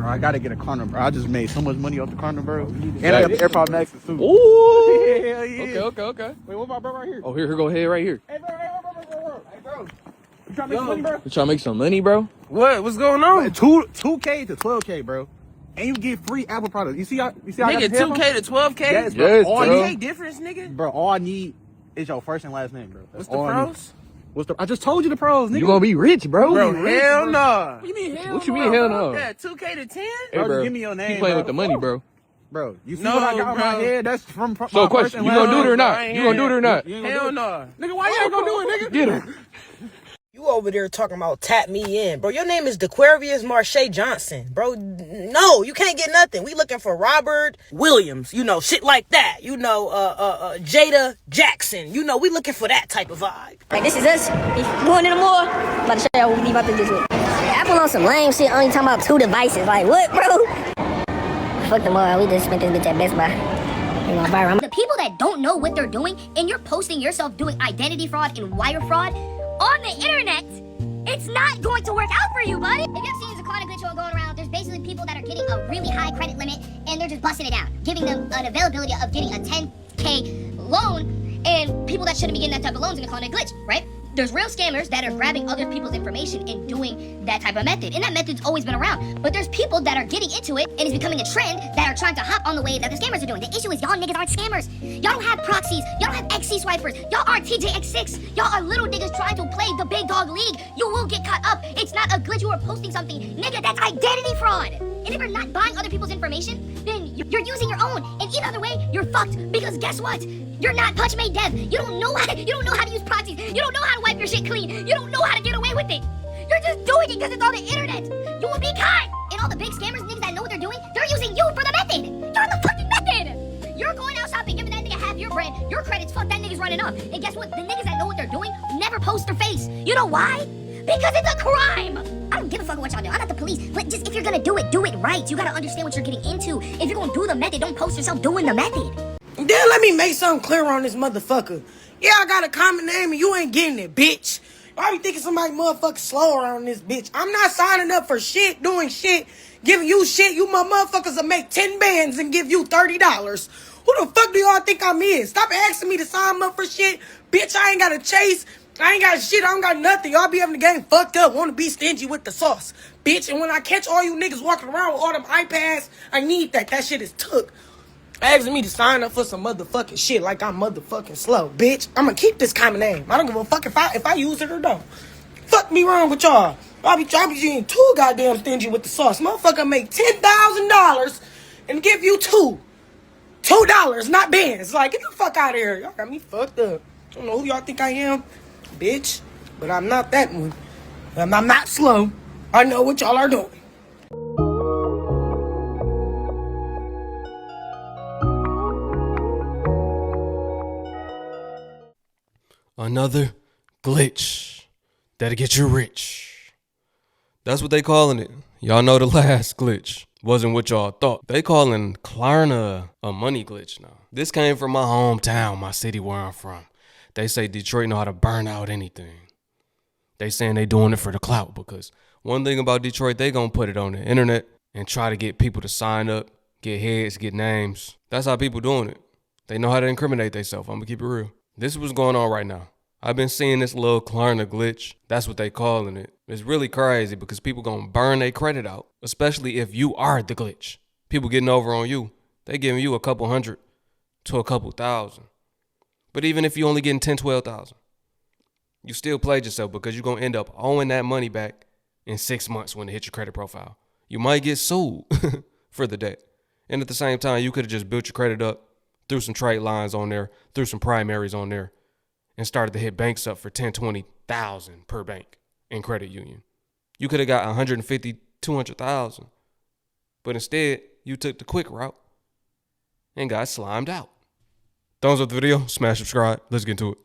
bro. I gotta get a Klarna, bro. I just made so much money off the Klarna, bro. And I got the AirPod Maxes too. Ooh. Hell yeah. Okay. Wait, what my bro right here? Oh, here, go ahead right here. Hey, bro. Hey, bro. You trying to make some money, bro? You trying to make some money, bro? What's going on? 2K to 12K, bro. And you get free Apple products. You see how I got Nigga, 2K to 12K? Yes, bro. Yes, all bro. I Any need, difference, nigga? bro. All I need is your first and last name, bro. What's the pros? I just told you the pros, nigga. You gonna be rich, bro. Bro, rich, hell bro. nah. What you mean hell? What you mean hell no? Yeah, 2K to 10? Hey, Bro, bro, just give me your name, he playing bro. with the money, bro. Bro, you see No, what I got on my bro. head? That's from my So, first question, and you last gonna do it or name. not? You gonna do it or not? You ain't gonna Hell do it? nah. Nigga, why you ain't gonna do it, nigga? Get him. You over there talking about tap me in. Bro, your name is DeQuarius Marche Johnson. Bro, no, you can't get nothing. We looking for Robert Williams, you know, shit like that. You know, Jada Jackson. You know, we looking for that type of vibe. Like, this is us. If you want any more, I'm about to show y'all what we about to do this with. Apple on some lame shit, only talking about 2 devices. Like, what, bro? Fuck them all. We just spent this bitch at Best Buy. You know, Byron. The people that don't know what they're doing, and you're posting yourself doing identity fraud and wire fraud on the internet, it's not going to work out for you, buddy. If you have seen the Klarna glitch going around, there's basically people that are getting a really high credit limit, and they're just busting it down, giving them an availability of getting a 10K loan, and people that shouldn't be getting that type of loans in the Klarna glitch, right? There's real scammers that are grabbing other people's information and doing that type of method. And that method's always been around. But there's people that are getting into it and it's becoming a trend that are trying to hop on the wave that the scammers are doing. The issue is y'all niggas aren't scammers. Y'all don't have proxies. Y'all don't have XC swipers. Y'all aren't TJX6. Y'all are little niggas trying to play the big dog league. You will get caught up. It's not a glitch. You are posting something. Nigga, that's identity fraud. And if you're not buying other people's information, then you're using your own. And either way, you're fucked. Because guess what? You're not Punch Made Dev. You don't know how to use proxies. You don't know how to wipe your shit clean. You don't know how to get away with it. You're just doing it because it's on the internet. You will be caught. And all the big scammers, niggas that know what they're doing, they're using you for the method. You're the fucking method. You're going out shopping, giving that nigga half your bread, your credits, fuck that nigga's running off. And guess what? The niggas that know what they're doing never post their face. You know why? Because it's a crime. I don't give a fuck what y'all do. I'm not the police. But just if you're gonna do it right. You gotta understand what you're getting into. If you're gonna do the method, don't post yourself doing the method. Then let me make something clear on this motherfucker. Yeah, I got a common name and you ain't getting it, bitch. I be thinking somebody motherfucking slow around this bitch. I'm not signing up for shit, doing shit, giving you shit. You motherfuckers will make 10 bands and give you $30. Who the fuck do y'all think I'm is? Stop asking me to sign up for shit. Bitch, I ain't got a chase. I ain't got shit. I don't got nothing. Y'all be having the game fucked up. Want to be stingy with the sauce. Bitch, and when I catch all you niggas walking around with all them iPads, I need that. That shit is took. Asking me to sign up for some motherfucking shit like I'm motherfucking slow, bitch. I'm gonna keep this common name. I don't give a fuck if I use it or don't. Fuck me wrong with y'all. I'll be being too goddamn stingy with the sauce. Motherfucker make $10,000 and give you $2, not bands. Like, get the fuck out of here. Y'all got me fucked up. I don't know who y'all think I am, bitch. But I'm not that one. I'm not slow. I know what y'all are doing. Another glitch that'll get you rich. That's what they calling it. Y'all know the last glitch wasn't what y'all thought. They calling Klarna a money glitch now. This came from my hometown, my city where I'm from. They say Detroit know how to burn out anything. They saying they doing it for the clout because one thing about Detroit, they gonna put it on the internet and try to get people to sign up, get heads, get names. That's how people doing it. They know how to incriminate themselves. I'm gonna keep it real. This is what's going on right now. I've been seeing this little Klarna glitch. That's what they calling it. It's really crazy because people gonna burn their credit out, especially if you are the glitch. People getting over on you. They giving you a couple hundred to a couple thousand. But even if you only getting 10, 12,000, you still played yourself because you're gonna end up owing that money back in 6 months when it hits your credit profile. You might get sued for the debt. And at the same time, you could have just built your credit up, threw some trade lines on there, threw some primaries on there, and started to hit banks up for 10, 20,000 per bank in credit union. You could have got 150, 200,000. But instead, you took the quick route and got slimed out. Thumbs up the video, smash subscribe. Let's get into it.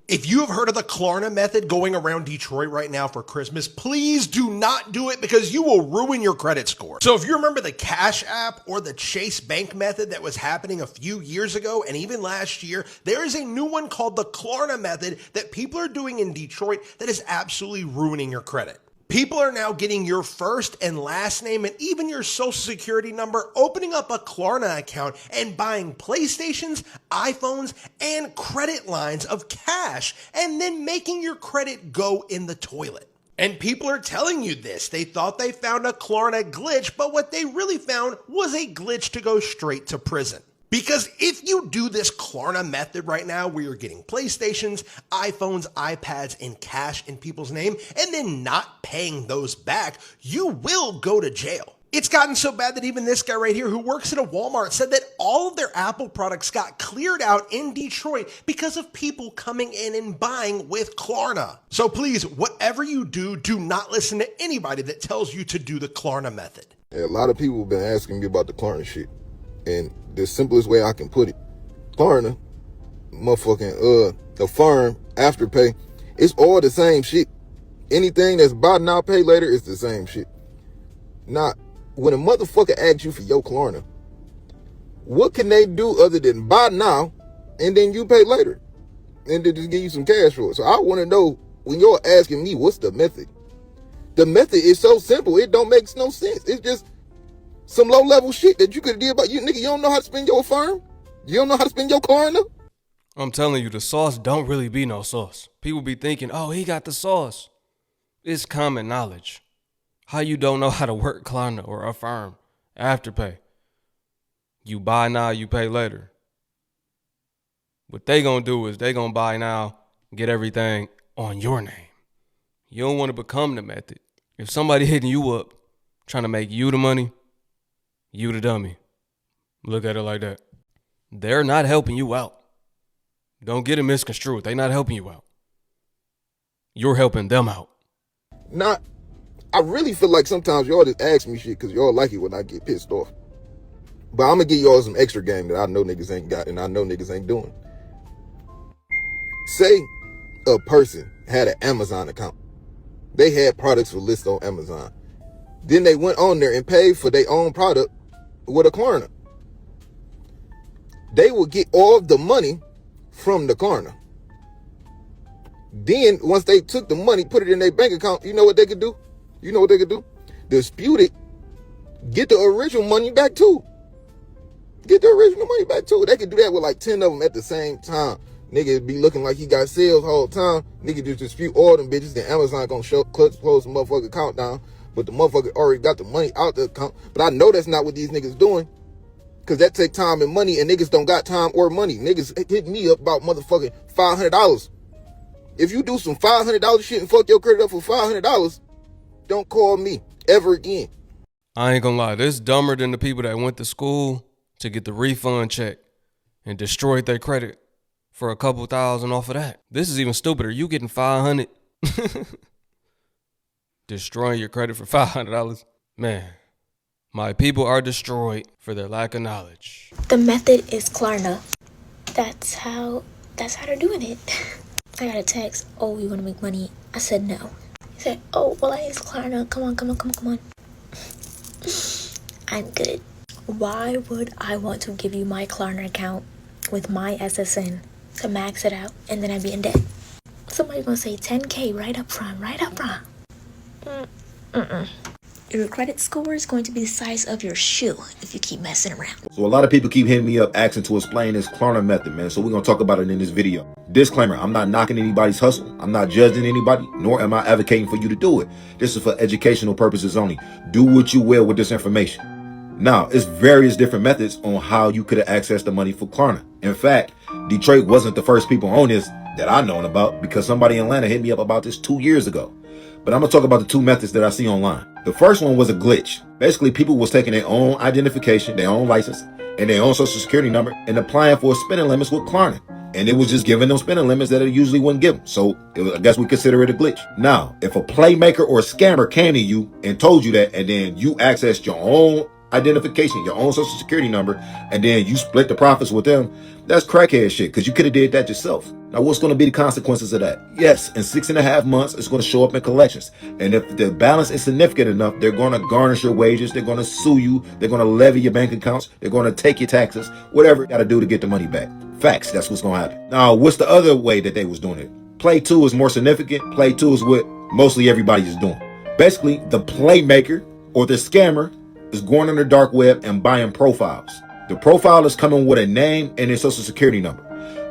If you have heard of the Klarna method going around Detroit right now for Christmas, please do not do it because you will ruin your credit score. So if you remember the Cash App or the Chase Bank method that was happening a few years ago and even last year, there is a new one called the Klarna method that people are doing in Detroit that is absolutely ruining your credit. People are now getting your first and last name and even your social security number, opening up a Klarna account and buying PlayStations, iPhones, and credit lines of cash, and then making your credit go in the toilet. And people are telling you this. They thought they found a Klarna glitch, but what they really found was a glitch to go straight to prison. Because if you do this Klarna method right now, where you're getting PlayStations, iPhones, iPads, and cash in people's name, and then not paying those back, you will go to jail. It's gotten so bad that even this guy right here who works at a Walmart said that all of their Apple products got cleared out in Detroit because of people coming in and buying with Klarna. So please, whatever you do, do not listen to anybody that tells you to do the Klarna method. A lot of people have been asking me about the Klarna shit. And the simplest way I can put it, Klarna, motherfucking, the firm, Afterpay, it's all the same shit. Anything that's buy now, pay later is the same shit. Now, when a motherfucker asks you for your Klarna, what can they do other than buy now and then you pay later? And then just give you some cash for it. So I want to know, when you're asking me, what's the method? The method is so simple, it don't make no sense. It's just some low-level shit that you could have did about you. Nigga, you don't know how to spend your firm? You don't know how to spend your Klarna? I'm telling you, the sauce don't really be no sauce. People be thinking, oh, he got the sauce. It's common knowledge. How you don't know how to work Klarna or Affirm, Afterpay. You buy now, you pay later. What they gonna do is they gonna buy now, get everything on your name. You don't want to become the method. If somebody hitting you up, trying to make you the money, you the dummy. Look at it like that. They're not helping you out. Don't get it misconstrued. They're not helping you out. You're helping them out. Nah, I really feel like sometimes y'all just ask me shit because y'all like it when I get pissed off. But I'm going to give y'all some extra game that I know niggas ain't got and I know niggas ain't doing. Say a person had an Amazon account. They had products for list on Amazon. Then they went on there and paid for their own product with a Klarna. They will get all the money from the Klarna. Then once they took the money, put it in their bank account, you know what they could do? You know what they could do? Dispute it, get the original money back too. Get the original money back too. They could do that with like 10 of them at the same time. Nigga be looking like he got sales the whole time. Nigga just dispute all them bitches. Then Amazon gonna close the motherfucker account down. But the motherfucker already got the money out the account. But I know that's not what these niggas doing. Cause that take time and money, and niggas don't got time or money. Niggas hit me up about motherfucking $500. If you do some $500 shit and fuck your credit up for $500, don't call me ever again. I ain't gonna lie, this dumber than the people that went to school to get the refund check and destroyed their credit for a couple thousand off of that. This is even stupider. You getting $500, destroying your credit for $500. Man, my people are destroyed for their lack of knowledge. The method is Klarna. That's how they're doing it. I got a text, oh, you want to make money? I said no. He said, oh, well, I use Klarna. Come on. I'm good. Why would I want to give you my Klarna account with my SSN to max it out and then I'd be in debt? Somebody's gonna say 10K right up front. Your credit score is going to be the size of your shoe if you keep messing around. So a lot of people keep hitting me up asking to explain this Klarna method, man. So we're going to talk about it in this video. Disclaimer, I'm not knocking anybody's hustle. I'm not judging anybody, nor am I advocating for you to do it. This is for educational purposes only. Do what you will with this information. Now, it's various different methods on how you could have accessed the money for Klarna. In fact, Detroit wasn't the first people on this that I known about because somebody in Atlanta hit me up about this 2 years ago. But I'm going to talk about the two methods that I see online. The first one was a glitch. Basically, people was taking their own identification, their own license, and their own social security number and applying for spending limits with Klarna. And it was just giving them spending limits that it usually wouldn't give them. So I guess we consider it a glitch. Now, if a playmaker or a scammer came to you and told you that, and then you accessed your own identification, your own social security number, and then you split the profits with them, that's crackhead shit, because you could have did that yourself. Now, what's going to be the consequences of that? Yes, in 6.5 months, it's going to show up in collections. And if the balance is significant enough, they're going to garnish your wages, they're going to sue you, they're going to levy your bank accounts, they're going to take your taxes, whatever you got to do to get the money back. Facts, that's what's going to happen. Now, what's the other way that they was doing it? Play 2 is more significant. Play 2 is what mostly everybody is doing. Basically, the playmaker or the scammer is going on the dark web and buying profiles. The profile is coming with a name and a social security number.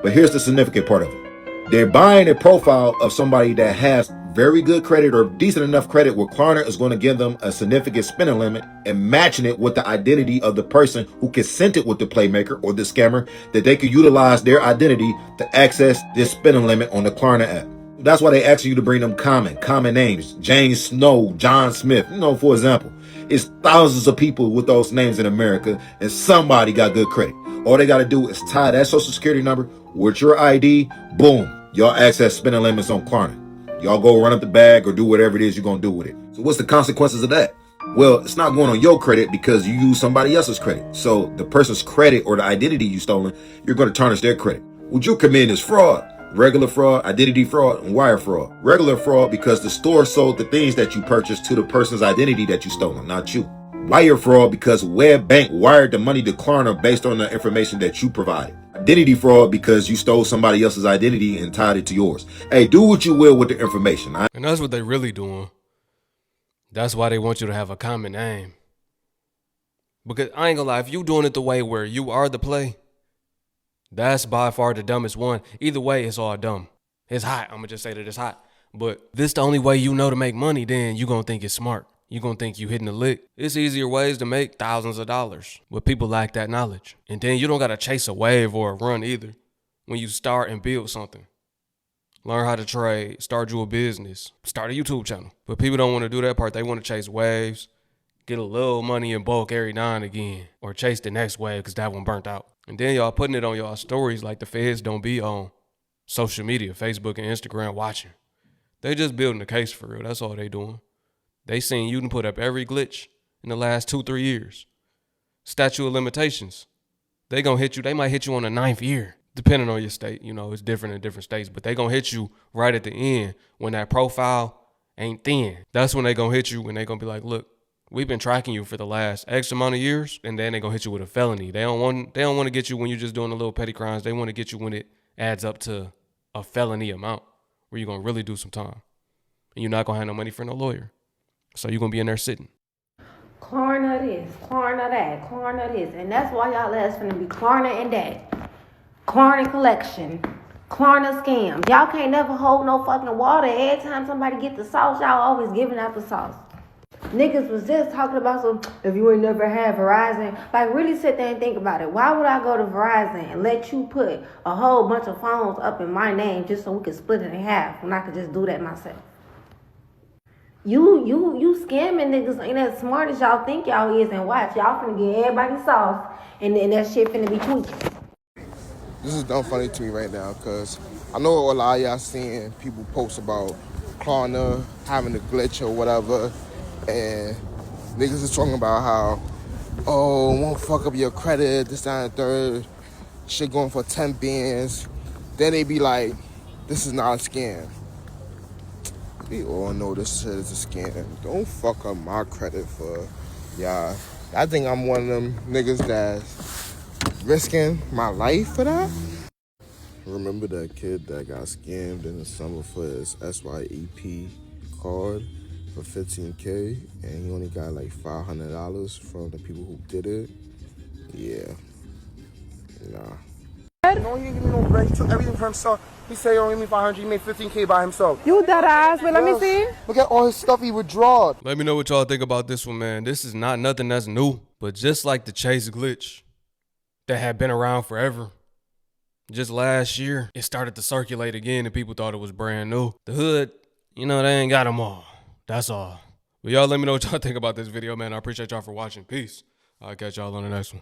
But here's the significant part of it. They're buying a profile of somebody that has very good credit or decent enough credit where Klarna is going to give them a significant spending limit and matching it with the identity of the person who consented with the playmaker or the scammer, that they could utilize their identity to access this spending limit on the Klarna app. That's why they ask you to bring them common names. James Snow, John Smith, for example. It's thousands of people with those names in America, and somebody got good credit. All they got to do is tie that social security number with your ID. Boom. Y'all access spending limits on Klarna. Y'all go run up the bag or do whatever it is you're going to do with it. So what's the consequences of that? Well, it's not going on your credit because you use somebody else's credit. So the person's credit or the identity you stolen, you're going to tarnish their credit. What you're committing is fraud. Regular fraud, identity fraud, and wire fraud. Regular fraud because the store sold the things that you purchased to the person's identity that you stolen, not you. Wire fraud because Web Bank wired the money to Klarna based on the information that you provided. Identity fraud because you stole somebody else's identity and tied it to yours. Hey, do what you will with the information. And that's what they really doing. That's why they want you to have a common name. Because I ain't gonna lie, if you doing it the way where you are the play, that's by far the dumbest one. Either way, it's all dumb. It's hot. I'm gonna just say that it's hot. But this the only way you know to make money, then you gonna think it's smart. You gonna think you hitting the lick. It's easier ways to make thousands of dollars, but people lack that knowledge. And then you don't gotta chase a wave or a run either. When you start and build something, learn how to trade, start you a business, start a YouTube channel. But people don't want to do that part. They want to chase waves, get a little money in bulk every now and again, or chase the next wave because that one burnt out. And then y'all putting it on y'all stories like the feds don't be on social media, Facebook and Instagram watching. They just building a case for real. That's all they doing. They seen you done put up every glitch in the last 2-3 years. Statute of limitations. They gonna hit you. They might hit you on the 9th year, depending on your state. It's different in different states, but they gonna hit you right at the end when that profile ain't thin. That's when they gonna hit you and they gonna be like, look, we've been tracking you for the last X amount of years, and then they gonna hit you with a felony. They don't want to get you when you're just doing the little petty crimes. They want to get you when it adds up to a felony amount where you're gonna really do some time. And you're not gonna have no money for no lawyer. So you're gonna be in there sitting. Klarna this, Klarna that, Klarna this. And that's why y'all ass finna be Klarna and that. Klarna collection. Klarna scams. Y'all can't never hold no fucking water. Every time somebody get the sauce, y'all always giving out the sauce. Niggas was just talking about some, if you ain't never had Verizon. Like, really sit there and think about it. Why would I go to Verizon and let you put a whole bunch of phones up in my name just so we could split it in half when I could just do that myself? You scamming niggas ain't as smart as y'all think y'all is, and watch, y'all finna get everybody sauce, and then that shit finna be tweaking. This is dumb funny to me right now, because I know a lot of y'all seeing people post about Klarna having a glitch or whatever, and niggas is talking about how, oh, it won't fuck up your credit, this, that, and the third, shit going for 10 bands. Then they be like, this is not a scam. We all know this shit is a scam. Don't fuck up my credit for y'all. I think I'm one of them niggas that's risking my life for that. Remember that kid that got scammed in the summer for his SYEP card for $15K, and he only got like $500 from the people who did it? Yeah. Nah. No, he didn't give me no bread. He took everything for himself. He said he only gave me 500. He made 15K by himself. You dead ass, but let me see. Look at all his stuff he withdrawed. Let me know what y'all think about this one, man. This is not nothing that's new, but just like the Chase glitch that had been around forever, just last year, it started to circulate again and people thought it was brand new. The hood, they ain't got them all. That's all. But y'all let me know what y'all think about this video, man. I appreciate y'all for watching. Peace. I'll catch y'all on the next one.